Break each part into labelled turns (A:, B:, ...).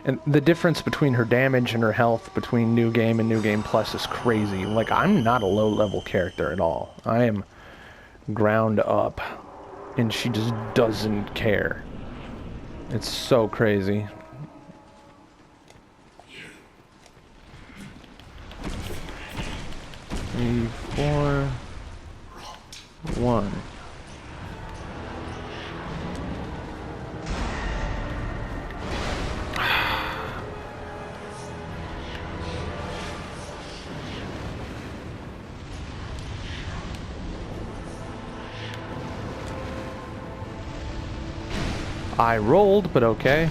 A: And the difference between her damage and her health between New Game and New Game Plus is crazy. Like, I'm not a low-level character at all. I am ground up, and she just doesn't care. It's so crazy. Three, 4, 1. I rolled, but okay.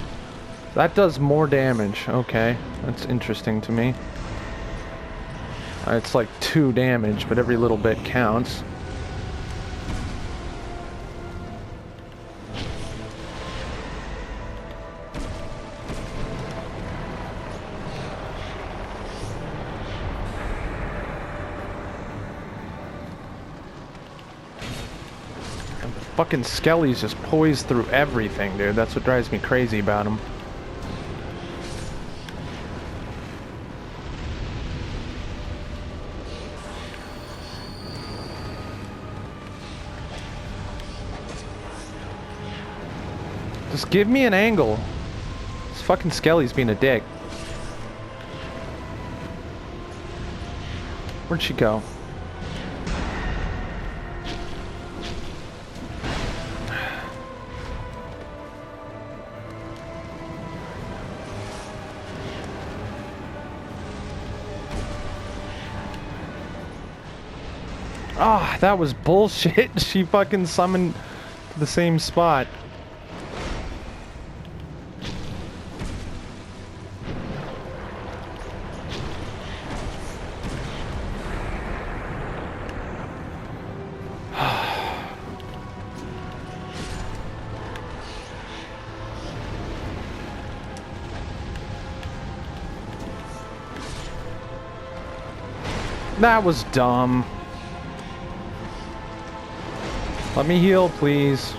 A: That does more damage. Okay, that's interesting to me. It's like 2 damage, but every little bit counts. Fucking Skelly's just poised through everything, dude. That's what drives me crazy about him. Just give me an angle. This fucking Skelly's being a dick. Where'd she go? Ah, oh, that was bullshit. She fucking summoned to the same spot. That was dumb. Let me heal, please.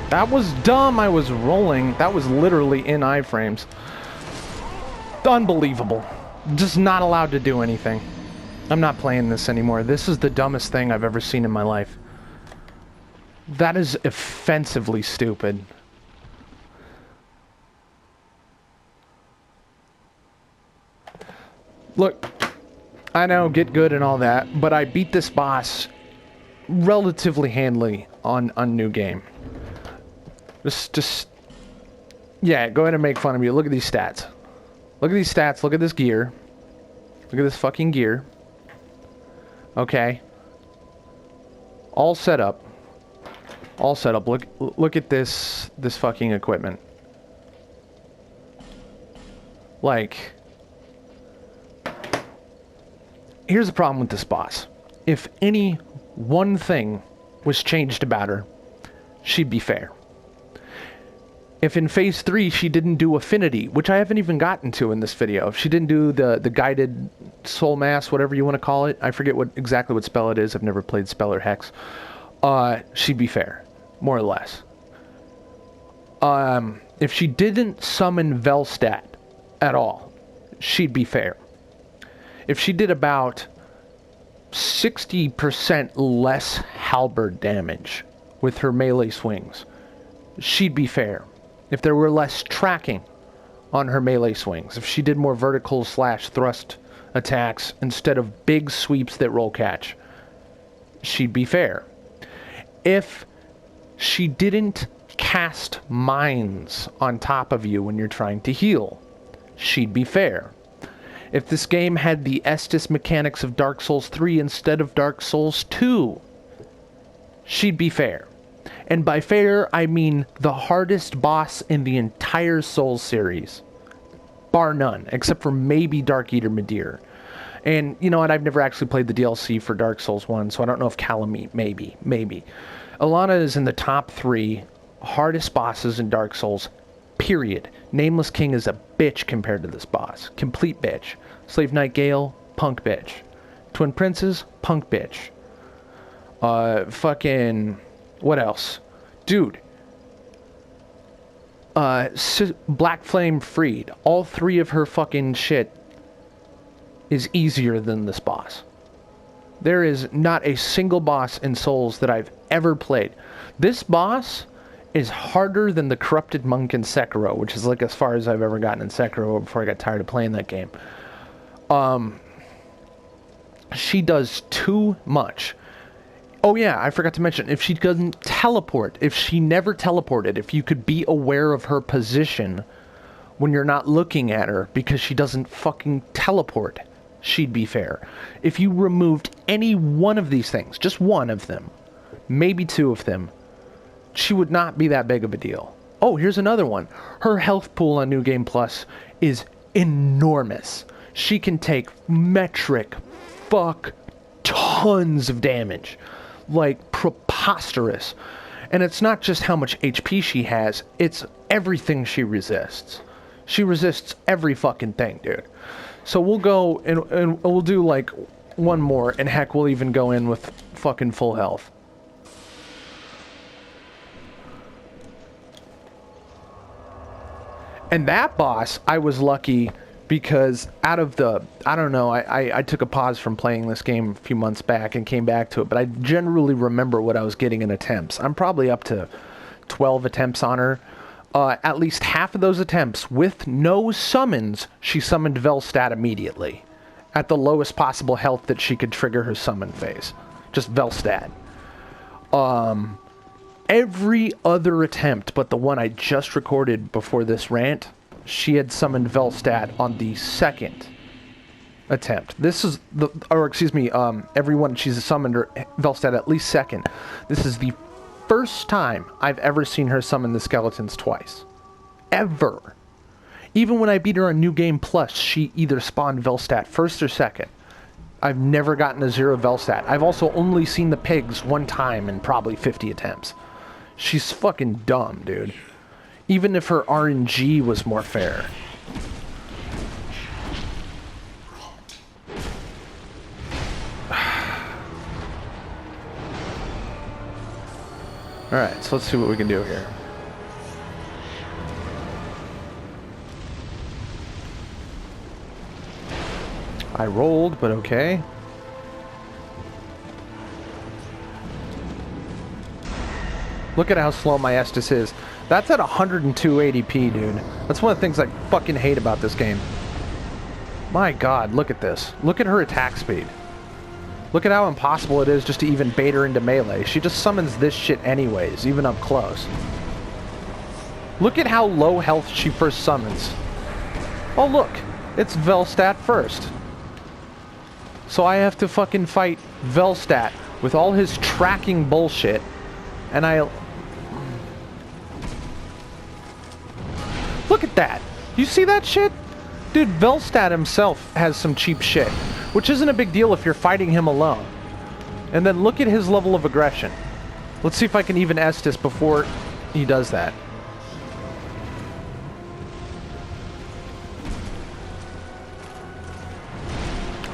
A: That was dumb. I was rolling. That was literally in iframes. Unbelievable. Just not allowed to do anything. I'm not playing this anymore. This is the dumbest thing I've ever seen in my life. That is offensively stupid. Look, I know, get good and all that, but I beat this boss relatively handily on New Game. Yeah, go ahead and make fun of me. Look at these stats. Look at these stats. Look at this gear. Look at this fucking gear. Okay. All set up. All set up. Look at this fucking equipment. Like, here's the problem with this boss. If any one thing was changed about her, she'd be fair. If in Phase 3 she didn't do Affinity, which I haven't even gotten to in this video, if she didn't do the guided soul mass, whatever you want to call it, I forget exactly what spell it is, I've never played spell or hex, she'd be fair, more or less. If she didn't summon Velstadt at all, she'd be fair. If she did about 60% less halberd damage with her melee swings, she'd be fair. If there were less tracking on her melee swings, if she did more vertical / thrust attacks instead of big sweeps that roll catch, she'd be fair. If she didn't cast mines on top of you when you're trying to heal, she'd be fair. If this game had the Estus mechanics of Dark Souls 3 instead of Dark Souls 2, she'd be fair. And by fair, I mean the hardest boss in the entire Souls series. Bar none, except for maybe Dark Eater Midir. And, you know what, I've never actually played the DLC for Dark Souls 1, so I don't know if Calamite, maybe. Elana is in the top 3 hardest bosses in Dark Souls, period. Nameless King is a bitch compared to this boss. Complete bitch. Slave Knight Gale, punk bitch. Twin Princes, punk bitch. Fucking... what else? Dude. Black Flame Freed. All 3 of her fucking shit is easier than this boss. There is not a single boss in Souls that I've ever played. This boss is harder than the Corrupted Monk in Sekiro, which is like as far as I've ever gotten in Sekiro before I got tired of playing that game. She does too much. Oh yeah, I forgot to mention, if she doesn't teleport, if she never teleported, if you could be aware of her position when you're not looking at her because she doesn't fucking teleport, she'd be fair. If you removed any one of these things, just one of them, maybe 2 of them, she would not be that big of a deal. Oh, here's another one. Her health pool on New Game Plus is enormous. She can take metric fuck tons of damage. Like, preposterous. And it's not just how much HP she has, it's everything she resists. She resists every fucking thing, dude. So we'll go and we'll do like one more, and heck, we'll even go in with fucking full health. And that boss, I was lucky because out of the, I don't know, I took a pause from playing this game a few months back and came back to it, but I generally remember what I was getting in attempts. I'm probably up to 12 attempts on her. At least half of those attempts, with no summons, she summoned Velstadt immediately. At the lowest possible health that she could trigger her summon phase. Just Velstadt. Every other attempt, but the one I just recorded before this rant, she had summoned Velstadt on the 2nd attempt. This is the, or excuse me, everyone she's summoned her Velstadt at least 2nd. This is the first time I've ever seen her summon the skeletons twice. Ever. Even when I beat her on New Game Plus, she either spawned Velstadt 1st or 2nd. I've never gotten a 0 Velstadt. I've also only seen the pigs one time in probably 50 attempts. She's fucking dumb, dude. Even if her RNG was more fair. Alright, so let's see what we can do here. I rolled, but okay. Look at how slow my Estus is. That's at 102 ADP, dude. That's one of the things I fucking hate about this game. My god, look at this. Look at her attack speed. Look at how impossible it is just to even bait her into melee. She just summons this shit anyways, even up close. Look at how low health she first summons. Oh look, it's Velstadt first. So I have to fucking fight Velstadt with all his tracking bullshit, and look at that! You see that shit? Dude, Velstadt himself has some cheap shit, which isn't a big deal if you're fighting him alone. And then look at his level of aggression. Let's see if I can even Estus before he does that.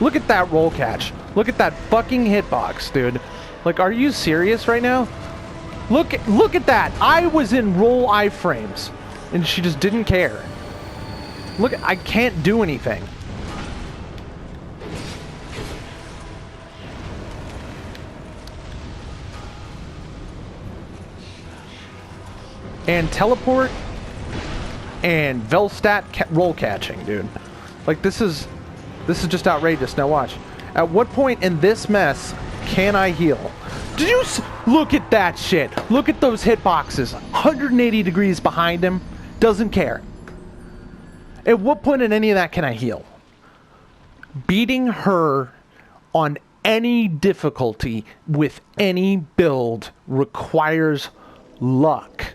A: Look at that roll catch. Look at that fucking hitbox, dude. Like, are you serious right now? Look at that. I was in roll iframes, and she just didn't care. Look, I can't do anything. And teleport and Velstadt roll catching, dude. Like, this is just outrageous. Now watch. At what point in this mess can I heal? Did you look at that shit? Look at those hitboxes. 180 degrees behind him. Doesn't care. At what point in any of that can I heal? Beating her on any difficulty with any build requires luck.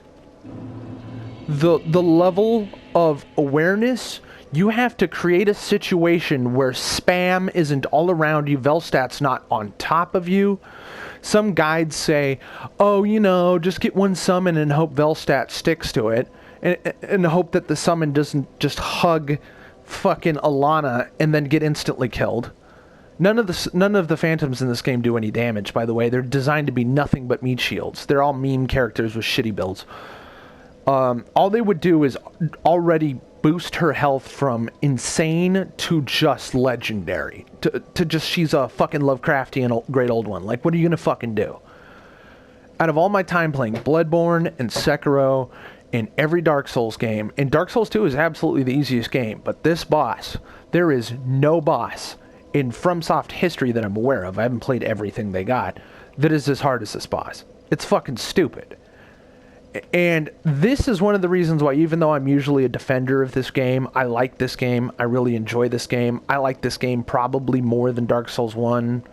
A: The level of awareness, you have to create a situation where spam isn't all around you, Velstadt's not on top of you. Some guides say, oh, you know, just get one summon and hope Velstadt sticks to it. And hope that the summon doesn't just hug fucking Elana and then get instantly killed. None of the phantoms in this game do any damage, by the way. They're designed to be nothing but meat shields. They're all meme characters with shitty builds. All they would do is already boost her health from insane to just legendary. To just, she's a fucking Lovecraftian great old one. Like, what are you gonna fucking do? Out of all my time playing Bloodborne and Sekiro and every Dark Souls game, and Dark Souls 2 is absolutely the easiest game, but this boss, there is no boss in FromSoft history that I'm aware of, I haven't played everything they got, that is as hard as this boss. It's fucking stupid. And this is one of the reasons why, even though I'm usually a defender of this game, I like this game. I really enjoy this game. I like this game probably more than Dark Souls 1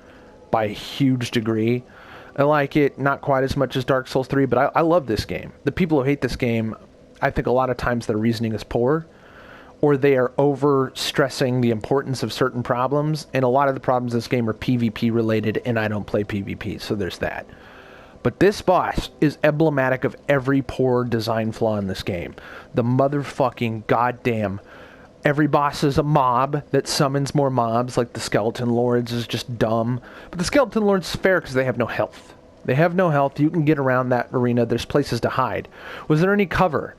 A: by a huge degree. I like it not quite as much as Dark Souls 3, but I love this game. The people who hate this game, I think a lot of times their reasoning is poor, or they are over-stressing the importance of certain problems, and a lot of the problems in this game are PvP related, and I don't play PvP, so there's that. But this boss is emblematic of every poor design flaw in this game. The motherfucking goddamn... Every boss is a mob that summons more mobs, like the Skeleton Lords is just dumb. But the Skeleton Lords is fair because they have no health. They have no health. You can get around that arena. There's places to hide. Was there any cover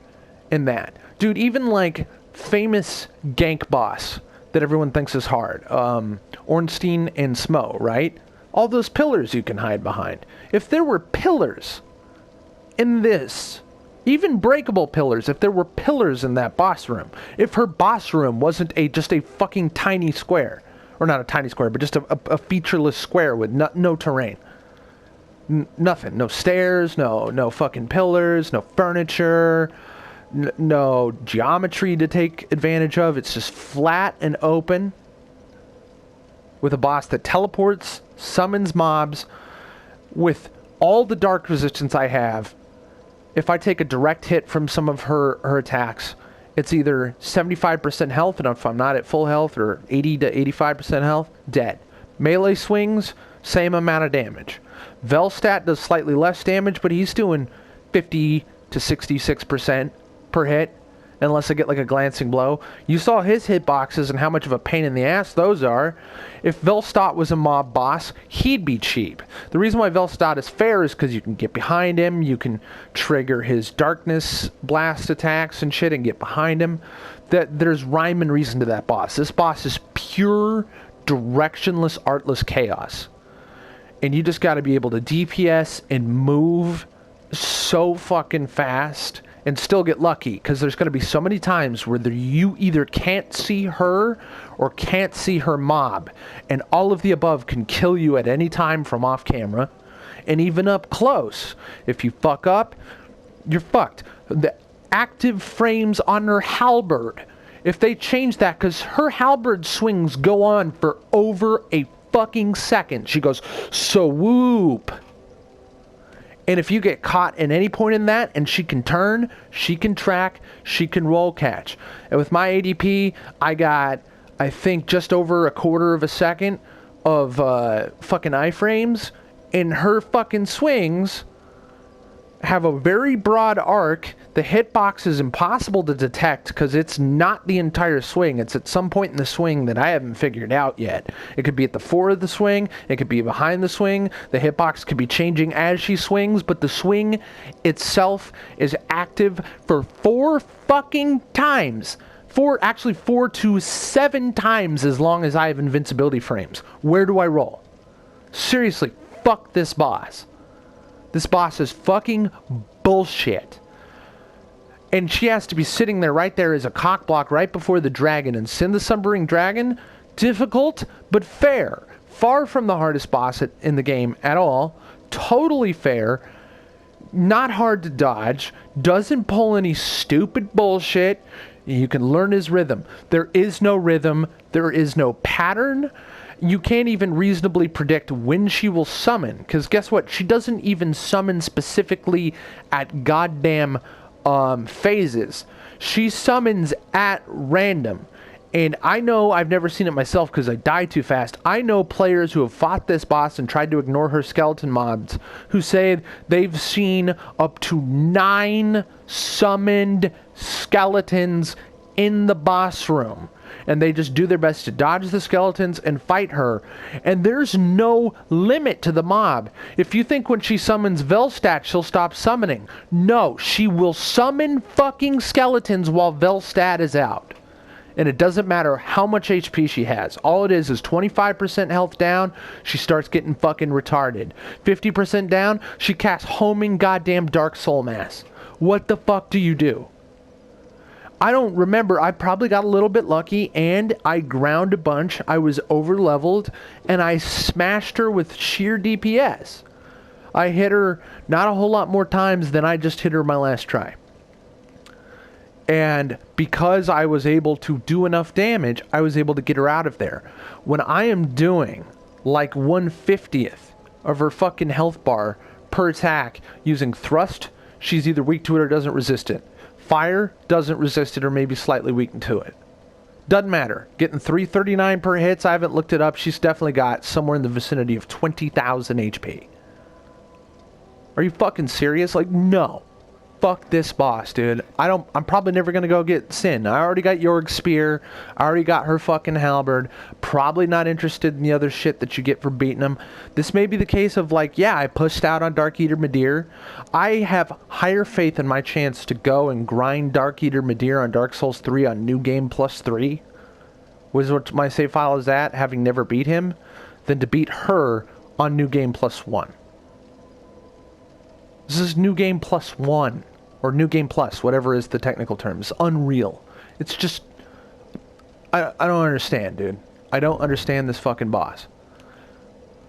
A: in that? Dude, even like famous gank boss that everyone thinks is hard. Ornstein and Smo, right? All those pillars you can hide behind. If there were pillars in this, even breakable pillars, if there were pillars in that boss room, if her boss room wasn't just a fucking tiny square, or not a tiny square, but just a featureless square with no terrain. Nothing. No stairs, no fucking pillars, no furniture, no geometry to take advantage of. It's just flat and open with a boss that teleports, summons mobs, with all the dark resistance I have. If I take a direct hit from some of her attacks, it's either 75% health, and if I'm not at full health, or 80 to 85% health, dead. Melee swings, same amount of damage. Velstadt does slightly less damage, but he's doing 50 to 66% per hit, unless I get like a glancing blow. You saw his hitboxes and how much of a pain in the ass those are. If Velstadt was a mob boss, he'd be cheap. The reason why Velstadt is fair is because you can get behind him, you can trigger his darkness blast attacks and shit and get behind him. There's rhyme and reason to that boss. This boss is pure, directionless, artless chaos. And you just got to be able to DPS and move so fucking fast and still get lucky, because there's going to be so many times where you either can't see her or can't see her mob, and all of the above can kill you at any time from off camera, and even up close. If you fuck up, you're fucked. The active frames on her halberd, if they change that, because her halberd swings go on for over a fucking second. She goes, so whoop. And if you get caught at any point in that, and she can turn, she can track, she can roll catch. And with my ADP, I got, I think, just over a quarter of a second of fucking iframes. And her fucking swings have a very broad arc. The hitbox is impossible to detect because it's not the entire swing. It's at some point in the swing that I haven't figured out yet. It could be at the fore of the swing. It could be behind the swing. The hitbox could be changing as she swings, but the swing itself is active for 4 fucking times. 4 to 7 times as long as I have invincibility frames. Where do I roll? Seriously, fuck this boss. This boss is fucking bullshit. And she has to be sitting there right there as a cock block right before the dragon. And Sin the Slumbering Dragon, difficult but fair. Far from the hardest boss in the game at all. Totally fair. Not hard to dodge. Doesn't pull any stupid bullshit. You can learn his rhythm. There is no rhythm. There is no pattern. You can't even reasonably predict when she will summon. Because guess what? She doesn't even summon specifically at goddamn phases. She summons at random. And I know, I've never seen it myself because I die too fast. I know players who have fought this boss and tried to ignore her skeleton mobs who say they've seen up to 9 summoned skeletons in the boss room. and they just do their best to dodge the skeletons and fight her. And there's no limit to the mob. If you think when she summons Velstadt she'll stop summoning, no, she will summon fucking skeletons while Velstadt is out. And it doesn't matter how much HP she has. All it is 25% health down, she starts getting fucking retarded. 50% down, she casts homing goddamn Dark Soul Mass. What the fuck do you do? I don't remember. I probably got a little bit lucky, and I ground a bunch. I was over-leveled, and I smashed her with sheer DPS. I hit her not a whole lot more times than I just hit her my last try. And because I was able to do enough damage, I was able to get her out of there. When I am doing like 1/50th of her fucking health bar per attack using thrust, she's either weak to it or doesn't resist it. Fire doesn't resist it or maybe slightly weakened to it. Doesn't matter. Getting 339 per hits, I haven't looked it up. She's definitely got somewhere in the vicinity of 20,000 HP. Are you fucking serious? Like, no. Fuck this boss, dude. I'm probably never gonna go get Sin. I already got Jorg's spear. I already got her fucking halberd. Probably not interested in the other shit that you get for beating him. This may be the case of like, yeah, I pushed out on Dark Eater Midir. I have higher faith in my chance to go and grind Dark Eater Midir on Dark Souls 3 on New Game Plus 3, which is what my save file is at, having never beat him, than to beat her on New Game Plus 1. This is New Game Plus 1. Or New Game Plus, whatever is the technical term. It's unreal. It's just... I don't understand, dude. I don't understand this fucking boss.